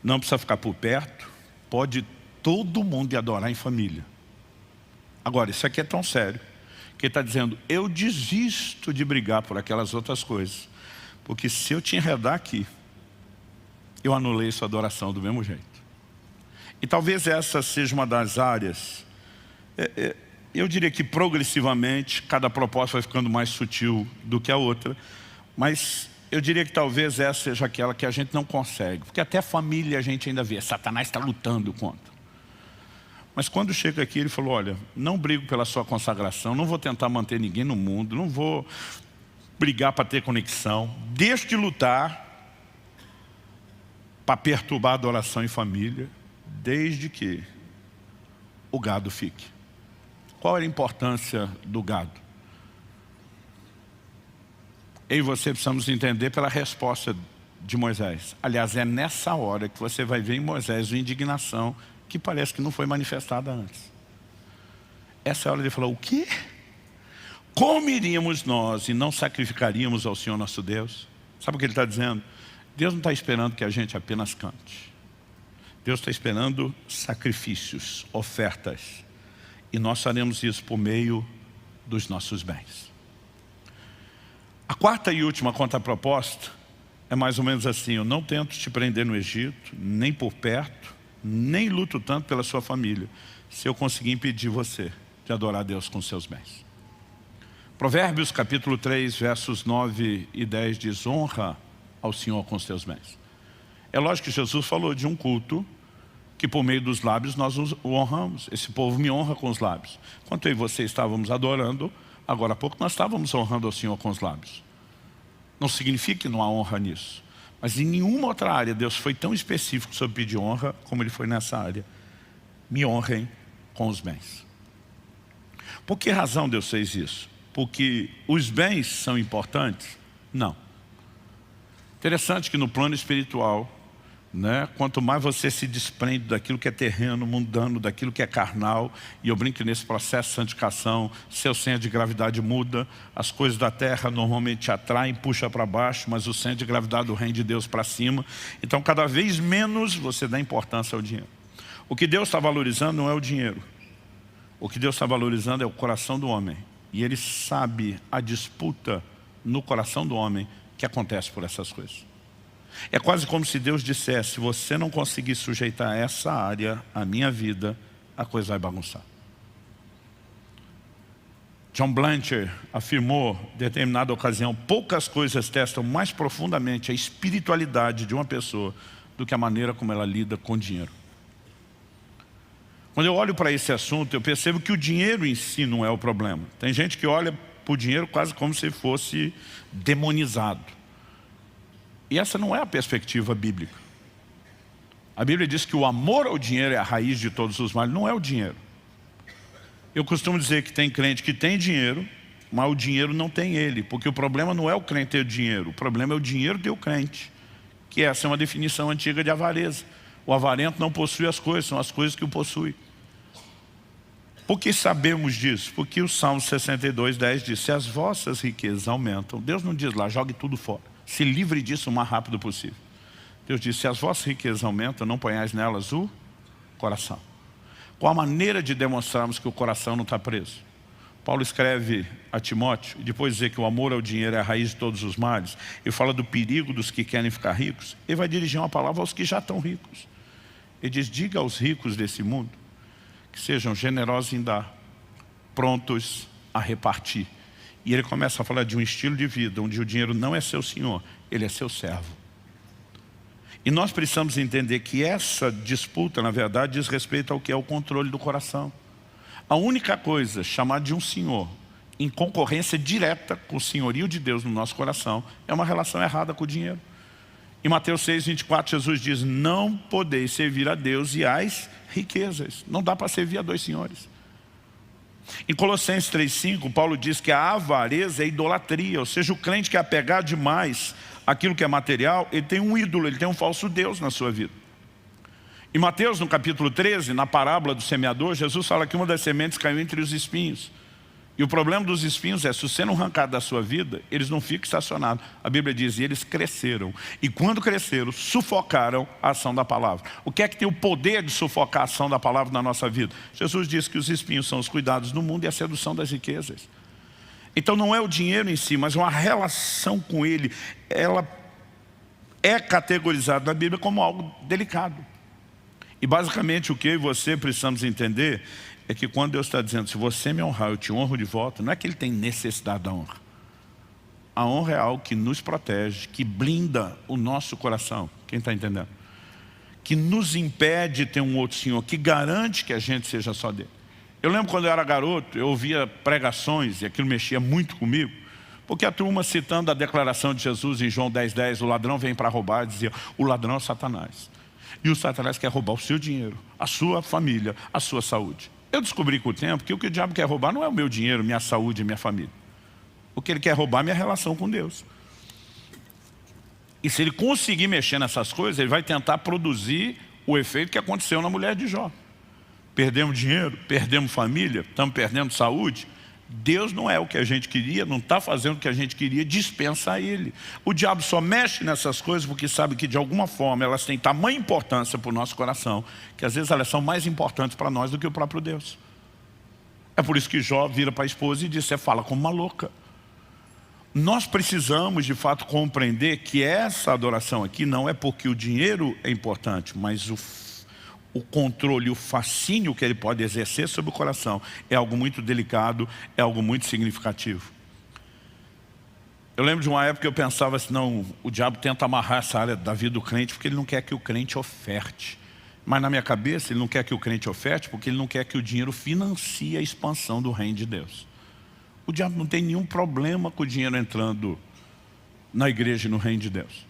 não precisa ficar por perto, pode todo mundo adorar em família. Agora, isso aqui é tão sério, que ele está dizendo, eu desisto de brigar por aquelas outras coisas, porque se eu te enredar aqui, eu anulei sua adoração do mesmo jeito. E talvez essa seja uma das áreas, eu diria que progressivamente cada proposta vai ficando mais sutil do que a outra, mas eu diria que talvez essa seja aquela que a gente não consegue, porque até a família a gente ainda vê, Satanás está lutando contra. Mas quando chega aqui ele falou, olha, não brigo pela sua consagração, não vou tentar manter ninguém no mundo, não vou brigar para ter conexão, deixo de lutar para perturbar a adoração em família, desde que o gado fique. Qual era a importância do gado? Eu e você precisamos entender pela resposta de Moisés. Aliás, é nessa hora que você vai ver em Moisés uma indignação que parece que não foi manifestada antes. Essa é a hora de falar, o quê? Como iríamos nós e não sacrificaríamos ao Senhor nosso Deus? Sabe o que ele está dizendo? Deus não está esperando que a gente apenas cante. Deus está esperando sacrifícios, ofertas. E nós faremos isso por meio dos nossos bens. A quarta e última contraproposta é mais ou menos assim: eu não tento te prender no Egito, nem por perto, nem luto tanto pela sua família, se eu conseguir impedir você de adorar a Deus com seus bens. Provérbios capítulo 3, versos 9 e 10 diz: honra ao Senhor com os teus bens. É lógico que Jesus falou de um culto que por meio dos lábios nós o honramos. Esse povo me honra com os lábios. Enquanto eu e você estávamos adorando, agora há pouco nós estávamos honrando ao Senhor com os lábios. Não significa que não há honra nisso. Mas em nenhuma outra área Deus foi tão específico sobre pedir honra como Ele foi nessa área. Me honrem com os bens. Por que razão Deus fez isso? Porque os bens são importantes? Não. Interessante que no plano espiritual, quanto mais você se desprende daquilo que é terreno, mundano, daquilo que é carnal, e eu brinco que nesse processo de santificação, seu centro de gravidade muda, as coisas da terra normalmente te atraem, puxa para baixo, mas o centro de gravidade do reino de Deus para cima. Então cada vez menos você dá importância ao dinheiro. O que Deus está valorizando não é o dinheiro. O que Deus está valorizando é o coração do homem. E Ele sabe a disputa no coração do homem que acontece por essas coisas. É quase como se Deus dissesse: se você não conseguir sujeitar essa área à minha vida, a coisa vai bagunçar. John Blanchard afirmou, em determinada ocasião, poucas coisas testam mais profundamente a espiritualidade de uma pessoa do que a maneira como ela lida com o dinheiro. Quando eu olho para esse assunto, eu percebo que o dinheiro em si não é o problema. Tem gente que olha para o dinheiro quase como se fosse demonizado. E essa não é a perspectiva bíblica. A Bíblia diz que o amor ao dinheiro é a raiz de todos os males, não é o dinheiro. Eu costumo dizer que tem crente que tem dinheiro, mas o dinheiro não tem ele, porque o problema não é o crente ter dinheiro, o problema é o dinheiro ter o crente, que essa é uma definição antiga de avareza. O avarento não possui as coisas, são as coisas que o possuem. Por que sabemos disso? Porque o Salmo 62, 10 diz: se as vossas riquezas aumentam, Deus não diz lá, jogue tudo fora, se livre disso o mais rápido possível. Deus diz: se as vossas riquezas aumentam, não ponhais nelas o coração. Qual a maneira de demonstrarmos que o coração não está preso? Paulo escreve a Timóteo, e depois de dizer que o amor ao dinheiro é a raiz de todos os males, ele fala do perigo dos que querem ficar ricos. Ele vai dirigir uma palavra aos que já estão ricos. Ele diz: diga aos ricos desse mundo que sejam generosos em dar, prontos a repartir. E ele começa a falar de um estilo de vida onde o dinheiro não é seu senhor, ele é seu servo. E nós precisamos entender que essa disputa, na verdade, diz respeito ao que é o controle do coração. A única coisa chamada de um senhor em concorrência direta com o senhorio de Deus no nosso coração é uma relação errada com o dinheiro. Em Mateus 6, 24, Jesus diz: não podeis servir a Deus e às riquezas. Não dá para servir a dois senhores. Em Colossenses 3,5, Paulo diz que a avareza é idolatria, ou seja, o crente que é apegado demais àquilo que é material, ele tem um ídolo, ele tem um falso Deus na sua vida. Em Mateus, no capítulo 13, na parábola do semeador, Jesus fala que uma das sementes caiu entre os espinhos. E o problema dos espinhos é, se você não arrancar da sua vida, eles não ficam estacionados. A Bíblia diz: e eles cresceram. E quando cresceram, sufocaram a ação da palavra. O que é que tem o poder de sufocar a ação da palavra na nossa vida? Jesus diz que os espinhos são os cuidados do mundo e a sedução das riquezas. Então não é o dinheiro em si, mas uma relação com ele. Ela é categorizada na Bíblia como algo delicado. E basicamente o que eu e você precisamos entender é que quando Deus está dizendo: se você me honrar, eu te honro de volta, não é que Ele tem necessidade da honra. A honra é algo que nos protege, que blinda o nosso coração. Quem está entendendo? Que nos impede de ter um outro Senhor, que garante que a gente seja só dele. Eu lembro quando eu era garoto, eu ouvia pregações, e aquilo mexia muito comigo, porque a turma, citando a declaração de Jesus em João 10, 10, o ladrão vem para roubar, dizia: o ladrão é o Satanás. E o Satanás quer roubar o seu dinheiro, a sua família, a sua saúde. Eu descobri com o tempo que o que o diabo quer roubar não é o meu dinheiro, minha saúde e minha família. O que ele quer roubar é a minha relação com Deus. E se ele conseguir mexer nessas coisas, ele vai tentar produzir o efeito que aconteceu na mulher de Jó. Perdemos dinheiro, perdemos família, estamos perdendo saúde. Deus não é o que a gente queria, não está fazendo o que a gente queria, dispensa a Ele. O diabo só mexe nessas coisas porque sabe que de alguma forma elas têm tamanha importância para o nosso coração, que às vezes elas são mais importantes para nós do que o próprio Deus. É por isso que Jó vira para a esposa e diz: você fala como uma louca. Nós precisamos de fato compreender que essa adoração aqui não é porque o dinheiro é importante, mas o controle, o fascínio que ele pode exercer sobre o coração é algo muito delicado, é algo muito significativo. Eu lembro de uma época que eu pensava assim: não, o diabo tenta amarrar essa área da vida do crente porque ele não quer que o crente oferte. Mas na minha cabeça ele não quer que o crente oferte porque ele não quer que o dinheiro financie a expansão do reino de Deus. O diabo não tem nenhum problema com o dinheiro entrando na igreja e no reino de Deus.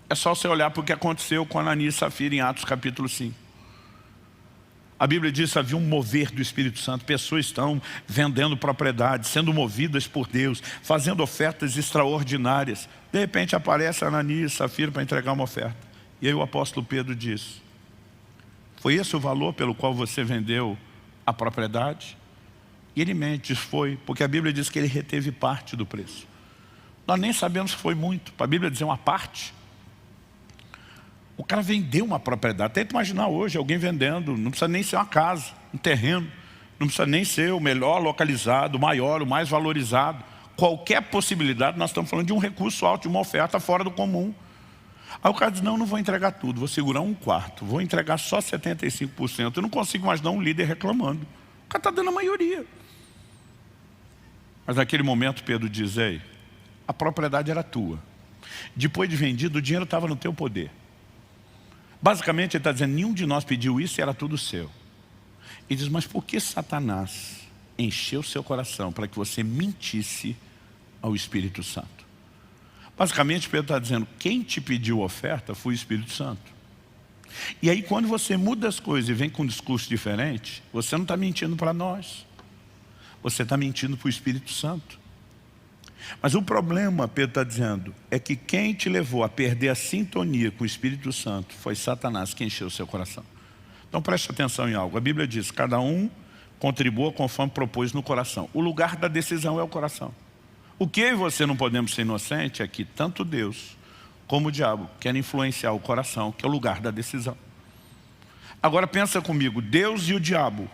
É só você olhar para o que aconteceu com Ananias e Safira em Atos capítulo 5. A Bíblia diz que havia um mover do Espírito Santo. Pessoas estão vendendo propriedades, sendo movidas por Deus, fazendo ofertas extraordinárias. De repente aparece Ananias e Safira para entregar uma oferta. E aí o apóstolo Pedro diz: foi esse o valor pelo qual você vendeu a propriedade? E ele mente, diz: foi, porque a Bíblia diz que ele reteve parte do preço. Nós nem sabemos se foi muito. Para a Bíblia dizer uma parte, o cara vendeu uma propriedade. Tenta imaginar hoje alguém vendendo, não precisa nem ser uma casa, um terreno, não precisa nem ser o melhor localizado, o maior, o mais valorizado. Qualquer possibilidade, nós estamos falando de um recurso alto, de uma oferta fora do comum. Aí o cara diz: não vou entregar tudo, vou segurar um quarto, vou entregar só 75%. Eu não consigo imaginar um líder reclamando. O cara está dando a maioria. Mas naquele momento Pedro diz: ei, a propriedade era tua. Depois de vendido, o dinheiro estava no teu poder. Basicamente ele está dizendo: nenhum de nós pediu isso e era tudo seu. E diz: mas por que Satanás encheu seu coração para que você mentisse ao Espírito Santo? Basicamente Pedro está dizendo: quem te pediu oferta foi o Espírito Santo. E aí quando você muda as coisas e vem com um discurso diferente, você não está mentindo para nós. Você está mentindo para o Espírito Santo. Mas o problema, Pedro está dizendo, é que quem te levou a perder a sintonia com o Espírito Santo foi Satanás que encheu o seu coração. Então preste atenção em algo. A Bíblia diz: cada um contribua conforme propôs no coração. O lugar da decisão é o coração. O que eu e você não podemos ser inocentes é que tanto Deus como o diabo querem influenciar o coração, que é o lugar da decisão. Agora pensa comigo: Deus e o diabo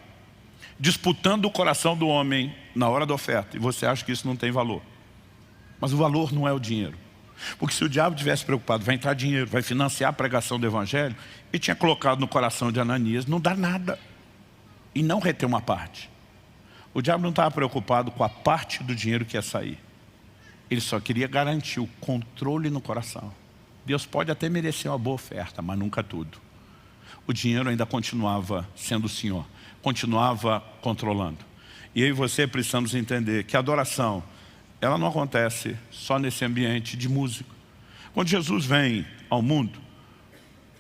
disputando o coração do homem na hora da oferta, e você acha que isso não tem valor. Mas o valor não é o dinheiro. Porque se o diabo tivesse preocupado, vai entrar dinheiro, vai financiar a pregação do evangelho, ele tinha colocado no coração de Ananias: não dá nada, e não reter uma parte. O diabo não estava preocupado com a parte do dinheiro que ia sair. Ele só queria garantir o controle no coração. Deus pode até merecer uma boa oferta, mas nunca tudo. O dinheiro ainda continuava sendo o Senhor, continuava controlando. E eu e você precisamos entender que a adoração, ela não acontece só nesse ambiente de música. Quando Jesus vem ao mundo,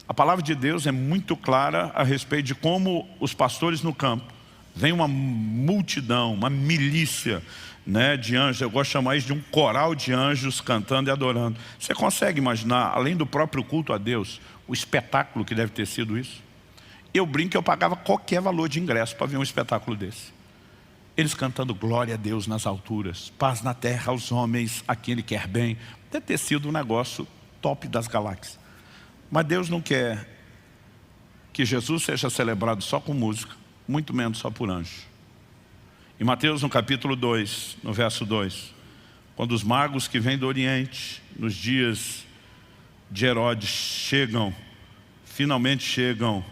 a palavra de Deus é muito clara a respeito de como os pastores no campo, vem uma multidão, uma milícia, né, de anjos. Eu gosto de chamar isso de um coral de anjos cantando e adorando. Você consegue imaginar, além do próprio culto a Deus, o espetáculo que deve ter sido isso? Eu brinco que eu pagava qualquer valor de ingresso para ver um espetáculo desse. Eles cantando glória a Deus nas alturas, paz na terra aos homens a quem Ele quer bem. Deve ter sido um negócio top das galáxias. Mas Deus não quer que Jesus seja celebrado só com música, muito menos só por anjo. Em Mateus, no capítulo 2, no verso 2, quando os magos que vêm do Oriente, nos dias de Herodes, finalmente chegam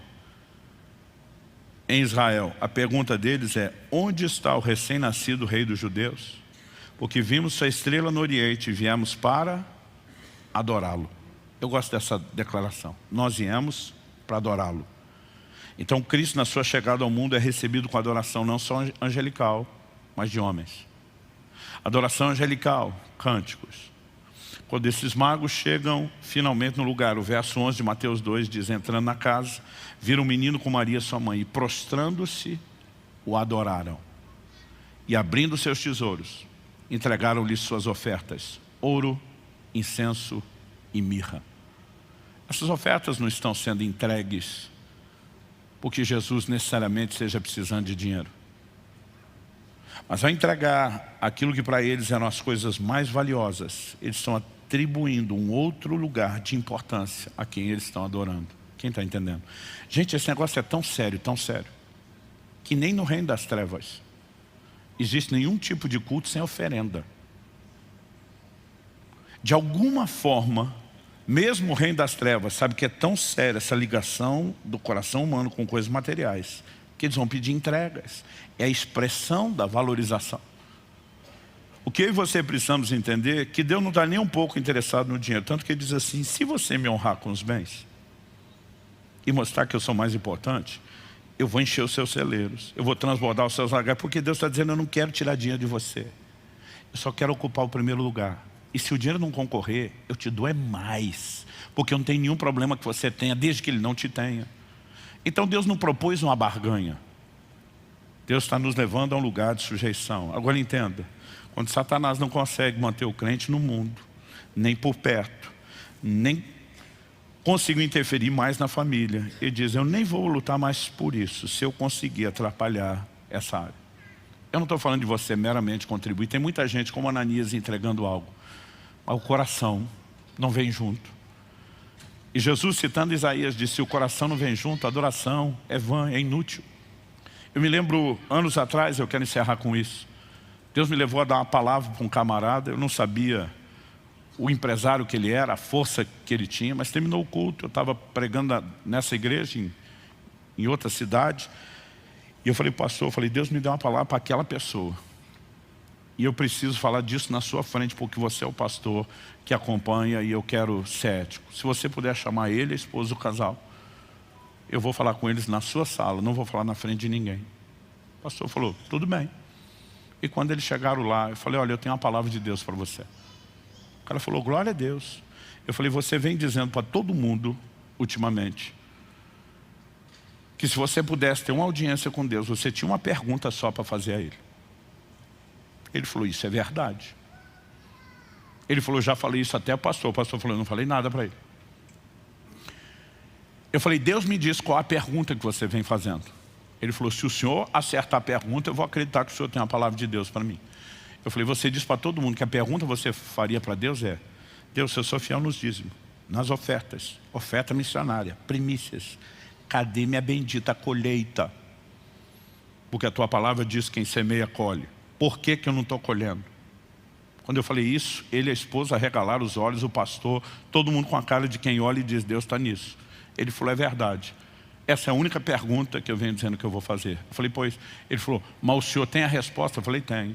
em Israel, a pergunta deles é: onde está o recém-nascido rei dos judeus? Porque vimos sua estrela no Oriente e viemos para adorá-lo. Eu gosto dessa declaração. Nós viemos para adorá-lo. Então Cristo, na sua chegada ao mundo, é recebido com adoração não só angelical, mas de homens. Adoração angelical, cânticos. Quando esses magos chegam finalmente no lugar, o verso 11 de Mateus 2 diz: entrando na casa, viram um menino com Maria sua mãe, e prostrando-se, o adoraram. E abrindo seus tesouros, entregaram-lhe suas ofertas: ouro, incenso e mirra. Essas ofertas não estão sendo entregues porque Jesus necessariamente esteja precisando de dinheiro. Mas ao entregar aquilo que para eles eram as coisas mais valiosas, eles estão atribuindo um outro lugar de importância a quem eles estão adorando. Quem está entendendo? Gente, esse negócio é tão sério, que nem no reino das trevas existe nenhum tipo de culto sem oferenda. De alguma forma, mesmo o reino das trevas sabe que é tão séria essa ligação do coração humano com coisas materiais, que eles vão pedir entregas. É a expressão da valorização. O que eu e você precisamos entender é que Deus não está nem um pouco interessado no dinheiro. Tanto que ele diz assim, se você me honrar com os bens e mostrar que eu sou mais importante, eu vou encher os seus celeiros, eu vou transbordar os seus lagares, porque Deus está dizendo, eu não quero tirar dinheiro de você. Eu só quero ocupar o primeiro lugar. E se o dinheiro não concorrer, eu te dou é mais. Porque eu não tenho nenhum problema que você tenha, desde que ele não te tenha. Então Deus não propôs uma barganha. Deus está nos levando a um lugar de sujeição. Agora entenda, quando Satanás não consegue manter o crente no mundo, nem por perto, nem consigo interferir mais na família, ele diz, eu nem vou lutar mais por isso, se eu conseguir atrapalhar essa área. Eu não estou falando de você meramente contribuir. Tem muita gente como Ananias entregando algo, mas o coração não vem junto. E Jesus, citando Isaías, disse, se o coração não vem junto, a adoração é vã, é inútil. Eu me lembro, anos atrás, eu quero encerrar com isso, Deus me levou a dar uma palavra para um camarada, eu não sabia o empresário que ele era, a força que ele tinha, mas terminou o culto, eu estava pregando nessa igreja, em outra cidade, e eu falei, pastor, Deus me deu uma palavra para aquela pessoa. E eu preciso falar disso na sua frente, porque você é o pastor que acompanha e eu quero ser ético. Se você puder chamar ele, a esposa, o casal, eu vou falar com eles na sua sala, não vou falar na frente de ninguém. O pastor falou, tudo bem. E quando eles chegaram lá, eu falei, olha, eu tenho uma palavra de Deus para você. O cara falou, glória a Deus. Eu falei, você vem dizendo para todo mundo, ultimamente, que se você pudesse ter uma audiência com Deus, você tinha uma pergunta só para fazer a Ele. Ele falou, isso é verdade. Ele falou, já falei isso até ao pastor. O pastor falou, eu não falei nada para ele. Eu falei, Deus me diz qual a pergunta que você vem fazendo. Ele falou, se o senhor acertar a pergunta, eu vou acreditar que o senhor tem uma palavra de Deus para mim. Eu falei, você diz para todo mundo que a pergunta que você faria para Deus é, Deus, eu sou fiel nos dízimos, nas ofertas, oferta missionária, primícias. Cadê minha bendita colheita? Porque a tua palavra diz que quem semeia colhe. Por que que eu não estou colhendo? Quando eu falei isso, ele e a esposa arregalaram os olhos, o pastor, todo mundo com a cara de quem olha e diz, Deus está nisso. Ele falou, é verdade. Essa é a única pergunta que eu venho dizendo que eu vou fazer. Eu falei, pois, ele falou, mas o senhor tem a resposta? Eu falei, tem.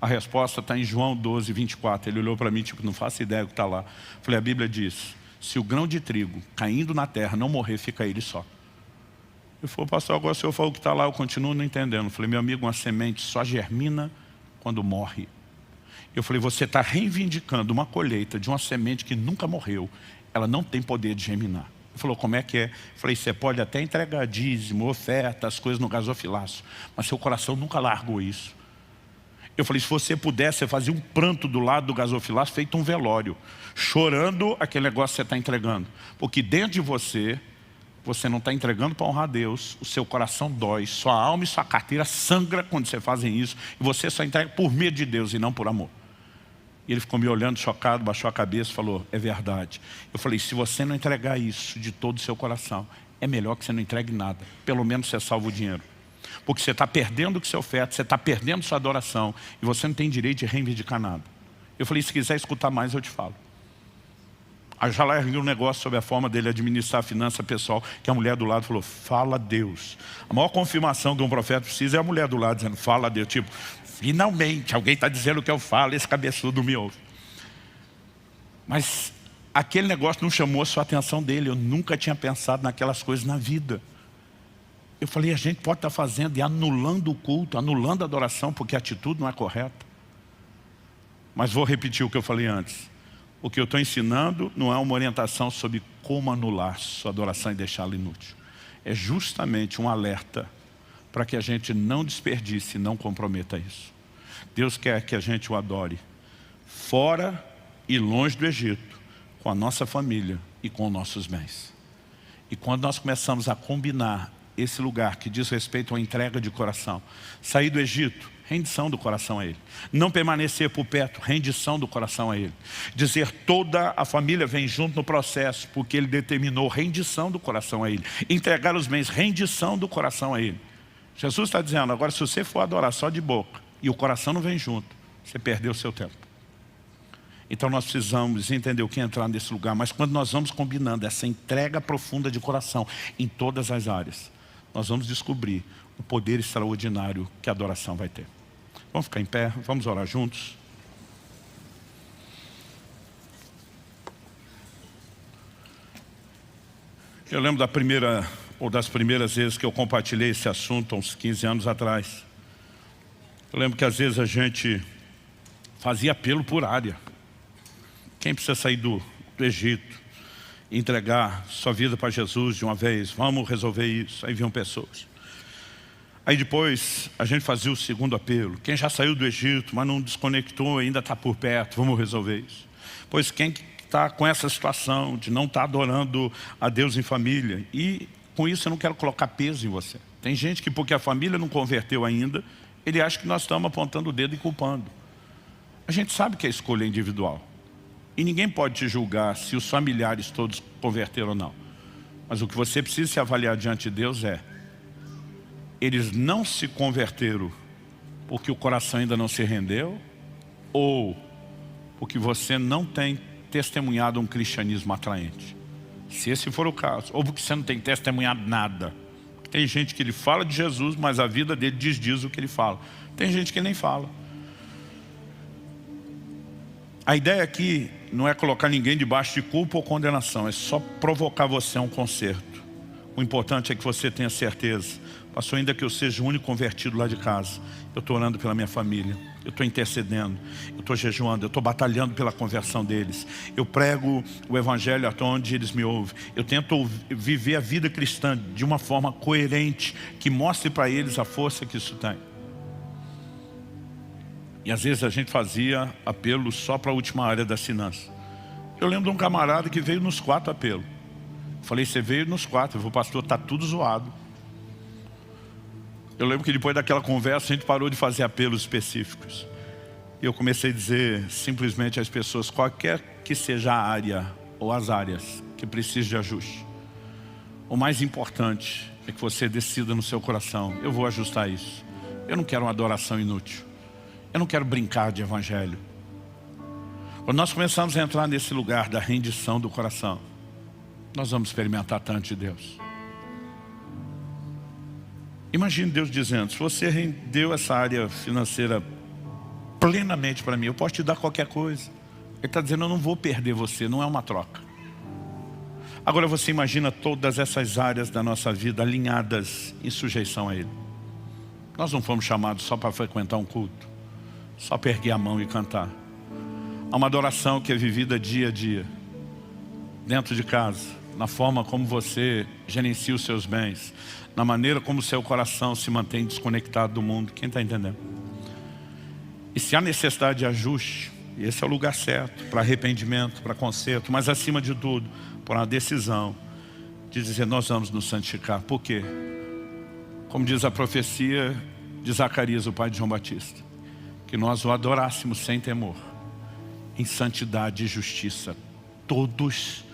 A resposta está em João 12, 24. Ele olhou para mim, tipo, não faço ideia do que está lá. Eu falei, a Bíblia diz, se o grão de trigo caindo na terra não morrer, fica ele só. Ele falou, pastor, agora o senhor falou que está lá, eu continuo não entendendo. Eu falei, meu amigo, uma semente só germina quando morre. Eu falei, você está reivindicando uma colheita de uma semente que nunca morreu. Ela não tem poder de germinar. Ele falou, como é que é? Eu falei, você pode até entregar dízimo, oferta, as coisas no gasofilaço, mas seu coração nunca largou isso. Eu falei, se você pudesse, você fazia um pranto do lado do gasofilaço, feito um velório, chorando aquele negócio que você está entregando. Porque dentro de você, você não está entregando para honrar a Deus, o seu coração dói, sua alma e sua carteira sangra quando você fazem isso, e você só entrega por medo de Deus e não por amor. E ele ficou me olhando chocado, baixou a cabeça e falou, é verdade. Eu falei, se você não entregar isso de todo o seu coração, é melhor que você não entregue nada. Pelo menos você salva o dinheiro. Porque você está perdendo o que você oferta, você está perdendo sua adoração, e você não tem direito de reivindicar nada. Eu falei, se quiser escutar mais, eu te falo. Aí já larguei um negócio sobre a forma dele administrar a finança pessoal, que a mulher do lado falou, fala a Deus. A maior confirmação que um profeta precisa é a mulher do lado dizendo, fala a Deus. Tipo, finalmente, alguém está dizendo o que eu falo, esse cabeçudo me ouve. Mas aquele negócio não chamou a sua atenção dele. Eu nunca tinha pensado naquelas coisas na vida. Eu falei, a gente pode estar fazendo e anulando o culto, anulando a adoração, porque a atitude não é correta. Mas vou repetir o que eu falei antes. O que eu estou ensinando não é uma orientação sobre como anular sua adoração e deixá-la inútil. É justamente um alerta para que a gente não desperdice e não comprometa isso. Deus quer que a gente o adore fora e longe do Egito, com a nossa família e com os nossos bens. E quando nós começamos a combinar esse lugar que diz respeito à entrega de coração, sair do Egito, rendição do coração a Ele. Não permanecer por perto, rendição do coração a Ele. Dizer toda a família vem junto no processo, porque Ele determinou rendição do coração a Ele. Entregar os bens, rendição do coração a Ele. Jesus está dizendo, agora se você for adorar só de boca e o coração não vem junto, você perdeu o seu tempo. Então nós precisamos entender o que é entrar nesse lugar, mas quando nós vamos combinando essa entrega profunda de coração em todas as áreas, nós vamos descobrir o poder extraordinário que a adoração vai ter. Vamos ficar em pé, vamos orar juntos. Eu lembro das primeiras vezes que eu compartilhei esse assunto, há uns 15 anos atrás. Eu lembro que às vezes a gente fazia apelo por área. Quem precisa sair do Egito, entregar sua vida para Jesus de uma vez, vamos resolver isso. Aí vinham pessoas. Aí depois a gente fazia o segundo apelo. Quem já saiu do Egito, mas não desconectou, ainda está por perto, vamos resolver isso. Pois quem está com essa situação de não estar adorando a Deus em família, e com isso eu não quero colocar peso em você. Tem gente que porque a família não converteu ainda, ele acha que nós estamos apontando o dedo e culpando. A gente sabe que a escolha é individual. E ninguém pode te julgar se os familiares todos converteram ou não. Mas o que você precisa se avaliar diante de Deus é: eles não se converteram porque o coração ainda não se rendeu, ou porque você não tem testemunhado um cristianismo atraente. Se esse for o caso, ou porque você não tem testemunhado nada. Tem gente que ele fala de Jesus, mas a vida dele diz o que ele fala. Tem gente que nem fala. A ideia aqui não é colocar ninguém debaixo de culpa ou condenação, é só provocar você a um conserto. O importante é que você tenha certeza: pastor, ainda que eu seja o único convertido lá de casa, eu estou orando pela minha família, eu estou intercedendo, eu estou jejuando, eu estou batalhando pela conversão deles, eu prego o Evangelho até onde eles me ouvem, eu tento viver a vida cristã de uma forma coerente, que mostre para eles a força que isso tem. E às vezes a gente fazia apelo só para a última área das finanças. Eu lembro de um camarada que veio nos 4 apelos. Falei, você veio nos 4, eu falei, pastor, está tudo zoado. Eu lembro que depois daquela conversa a gente parou de fazer apelos específicos. E eu comecei a dizer simplesmente às pessoas, qualquer que seja a área ou as áreas que precisem de ajuste, o mais importante é que você decida no seu coração: eu vou ajustar isso. Eu não quero uma adoração inútil. Eu não quero brincar de evangelho. Quando nós começamos a entrar nesse lugar da rendição do coração, nós vamos experimentar tanto de Deus. Imagine Deus dizendo: se você rendeu essa área financeira plenamente para mim, eu posso te dar qualquer coisa. Ele está dizendo, eu não vou perder você, não é uma troca. Agora você imagina todas essas áreas da nossa vida alinhadas em sujeição a Ele. Nós não fomos chamados só para frequentar um culto, só para erguer a mão e cantar. Há uma adoração que é vivida dia a dia, dentro de casa, na forma como você gerencia os seus bens, na maneira como o seu coração se mantém desconectado do mundo. Quem está entendendo? E se há necessidade de ajuste, esse é o lugar certo para arrependimento, para conserto, mas acima de tudo, por uma decisão de dizer, nós vamos nos santificar. Por quê? Como diz a profecia de Zacarias, o pai de João Batista, que nós o adorássemos sem temor, em santidade e justiça, todos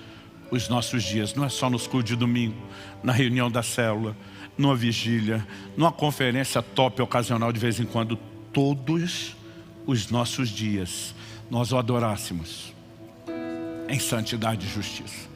os nossos dias. Não é só nos cultos de domingo, na reunião da célula, numa vigília, numa conferência top ocasional de vez em quando. Todos os nossos dias nós o adorássemos em santidade e justiça.